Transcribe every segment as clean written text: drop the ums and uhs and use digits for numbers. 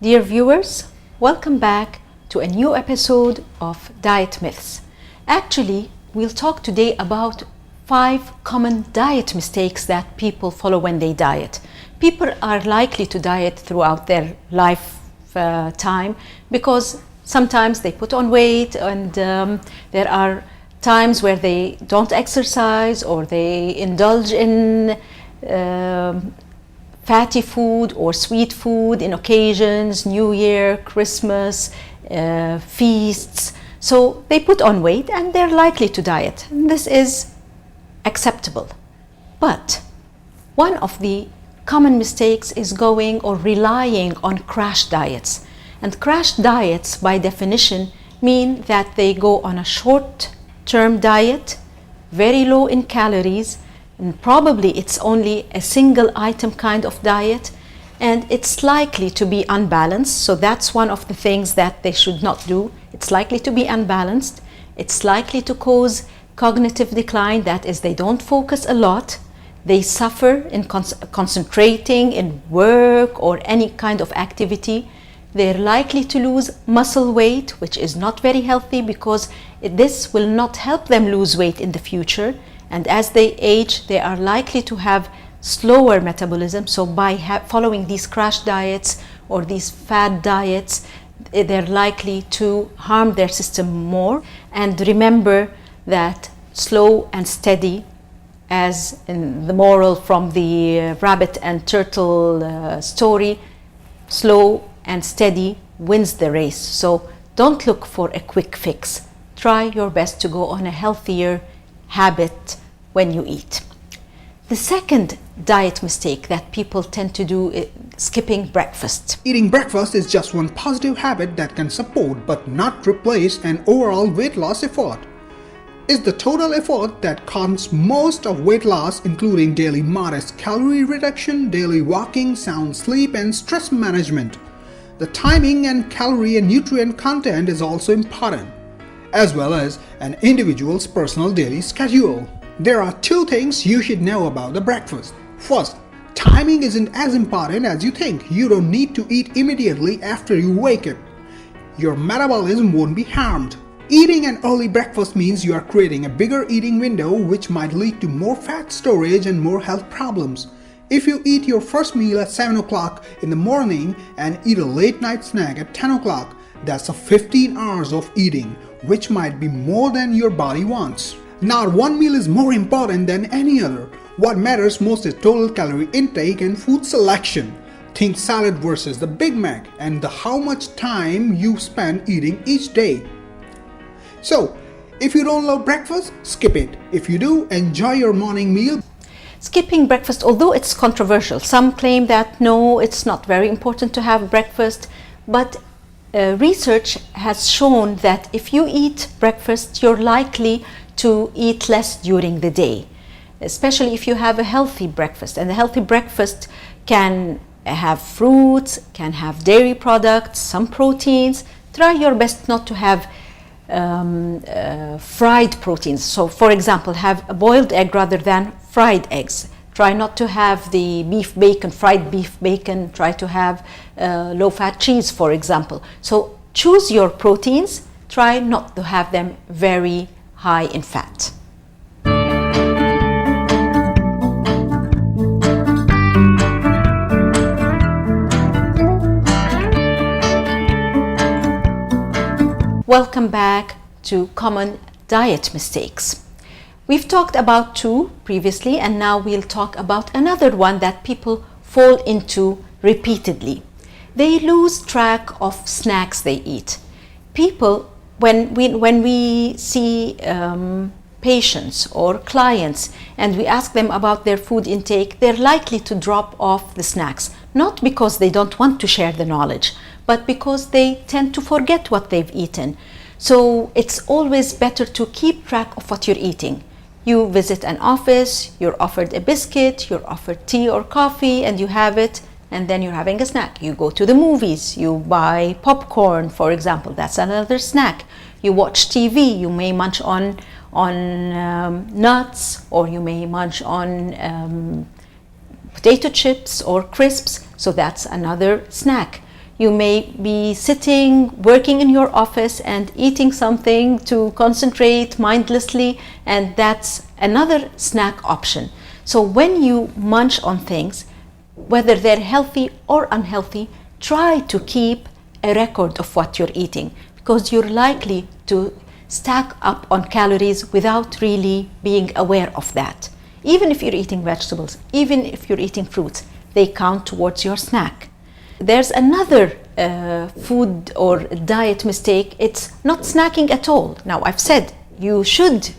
Dear viewers, welcome back to a new episode of Diet Myths. Actually, we'll talk today about 5 common diet mistakes that people follow when they diet. People are likely to diet throughout their lifetime because sometimes they put on weight and there are times where they don't exercise or they indulge in fatty food or sweet food in occasions, New Year, Christmas, feasts. So they put on weight and they're likely to diet. And this is acceptable. But one of the common mistakes is going or relying on crash diets. And crash diets, by definition, mean that they go on a short-term diet, very low in calories, and probably it's only a single item kind of diet, and it's likely to be unbalanced. So that's one of the things that they should not do. It's likely to be unbalanced. It's likely to cause cognitive decline. That is, they don't focus a lot. They suffer in concentrating in work or any kind of activity. They're likely to lose muscle weight, which is not very healthy because this will not help them lose weight in the future. And as they age, they are likely to have slower metabolism. So by following these crash diets or these fad diets, they're likely to harm their system more. And remember that slow and steady, as in the moral from the rabbit and turtle story, slow and steady wins the race. So don't look for a quick fix. Try your best to go on a healthier habit when you eat. The second diet mistake that people tend to do is skipping breakfast. Eating breakfast is just one positive habit that can support but not replace an overall weight loss effort. It's the total effort that counts most of weight loss, including daily modest calorie reduction, daily walking, sound sleep, and stress management. The timing and calorie and nutrient content is also important, as well as an individual's personal daily schedule. There are 2 things you should know about the breakfast. First, timing isn't as important as you think. You don't need to eat immediately after you wake up. Your metabolism won't be harmed. Eating an early breakfast means you are creating a bigger eating window, which might lead to more fat storage and more health problems. If you eat your first meal at 7 o'clock in the morning and eat a late night snack at 10 o'clock, that's 15 hours of eating, which might be more than your body wants. Not one meal is more important than any other. What matters most is total calorie intake and food selection. Think salad versus the Big Mac and how much time you spend eating each day. So, if you don't love breakfast, skip it. If you do, enjoy your morning meal. Skipping breakfast, although it's controversial, some claim that no, it's not very important to have breakfast, but research has shown that if you eat breakfast, you're likely to eat less during the day, especially if you have a healthy breakfast. And a healthy breakfast can have fruits, can have dairy products, some proteins. Try your best not to have fried proteins. So for example, have a boiled egg rather than fried eggs. Try not to have the beef bacon, fried beef bacon. Try to have low-fat cheese, for example. So choose your proteins. Try not to have them very high in fat. Welcome back to common diet mistakes. We've talked about 2 previously, and now we'll talk about another one that people fall into repeatedly. They lose track of snacks they eat. People, when we see patients or clients and we ask them about their food intake, they're likely to drop off the snacks, not because they don't want to share the knowledge, but because they tend to forget what they've eaten. So it's always better to keep track of what you're eating. You visit an office, you're offered a biscuit, you're offered tea or coffee, and you have it, and then you're having a snack. You go to the movies, you buy popcorn, for example, that's another snack. You watch TV, you may munch on nuts, or you may munch on potato chips or crisps, so that's another snack. You may be sitting, working in your office and eating something to concentrate mindlessly, and that's another snack option. So when you munch on things, whether they're healthy or unhealthy, try to keep a record of what you're eating, because you're likely to stack up on calories without really being aware of that. Even if you're eating vegetables, even if you're eating fruits, they count towards your snack. There's another food or diet mistake. It's not snacking at all. Now, I've said you should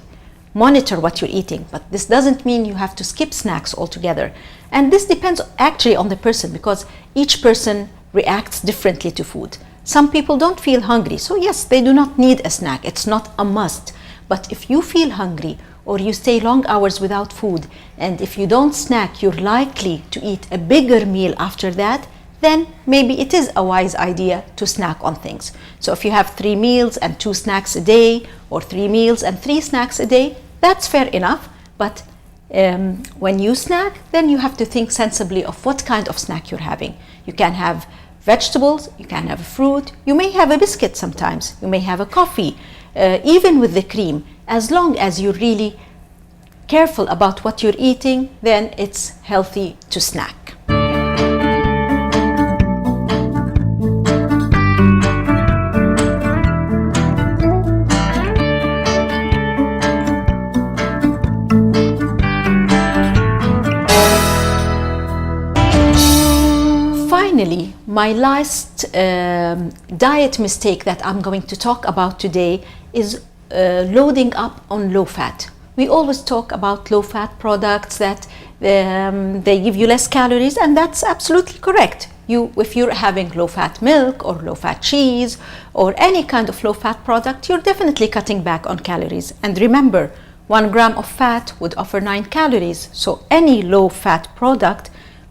monitor what you're eating, but this doesn't mean you have to skip snacks altogether. And this depends actually on the person, because each person reacts differently to food. Some people don't feel hungry, so yes, they do not need a snack. It's not a must. But if you feel hungry, or you stay long hours without food, and if you don't snack, you're likely to eat a bigger meal after that, then maybe it is a wise idea to snack on things. So if you have 3 meals and 2 snacks a day, or 3 meals and 3 snacks a day, that's fair enough. But when you snack, then you have to think sensibly of what kind of snack you're having. You can have vegetables, you can have a fruit, you may have a biscuit sometimes, you may have a coffee, even with the cream. As long as you're really careful about what you're eating, then it's healthy to snack. Finally, my last diet mistake that I'm going to talk about today is loading up on low fat. We always talk about low fat products, that they give you less calories, and that's absolutely correct. If you're having low fat milk or low fat cheese or any kind of low fat product, you're definitely cutting back on calories. And remember, 1 gram of fat would offer 9 calories. So any low fat product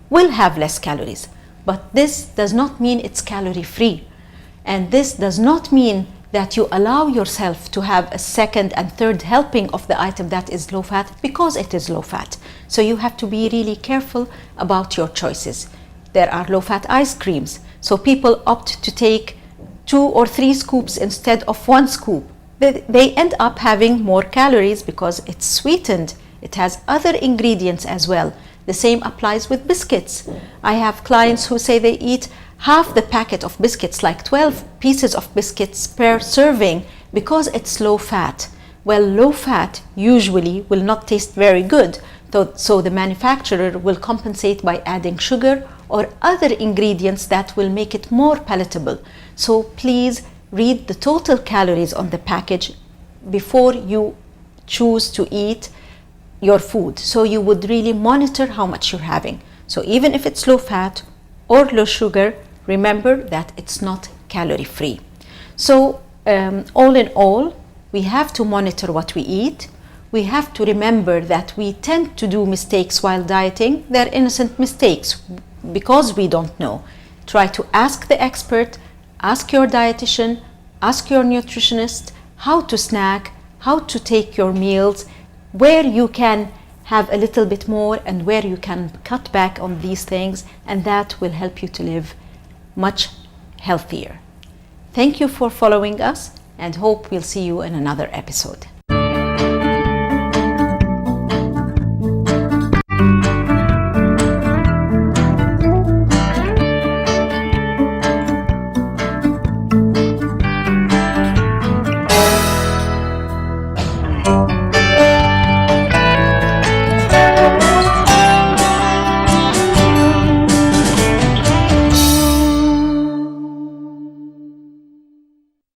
will have less calories. But this does not mean it's calorie free. And this does not mean that you allow yourself to have a second and third helping of the item that is low fat, because it is low fat. So you have to be really careful about your choices. There are low fat ice creams. So people opt to take 2 or 3 scoops instead of 1 scoop. They end up having more calories because it's sweetened. It has other ingredients as well. The same applies with biscuits. I have clients who say they eat half the packet of biscuits, like 12 pieces of biscuits per serving, because it's low fat. Well, low fat usually will not taste very good, so the manufacturer will compensate by adding sugar or other ingredients that will make it more palatable. So please read the total calories on the package before you choose to eat your food, so you would really monitor how much you're having. So even if it's low fat or low sugar, remember that it's not calorie free. So all in all, we have to monitor what we eat. We have to remember that we tend to do mistakes while dieting. They're innocent mistakes because we don't know. Try to ask the expert, ask your dietitian, ask your nutritionist how to snack, how to take your meals, where you can have a little bit more and where you can cut back on these things, and that will help you to live much healthier. Thank you for following us, and hope we'll see you in another episode.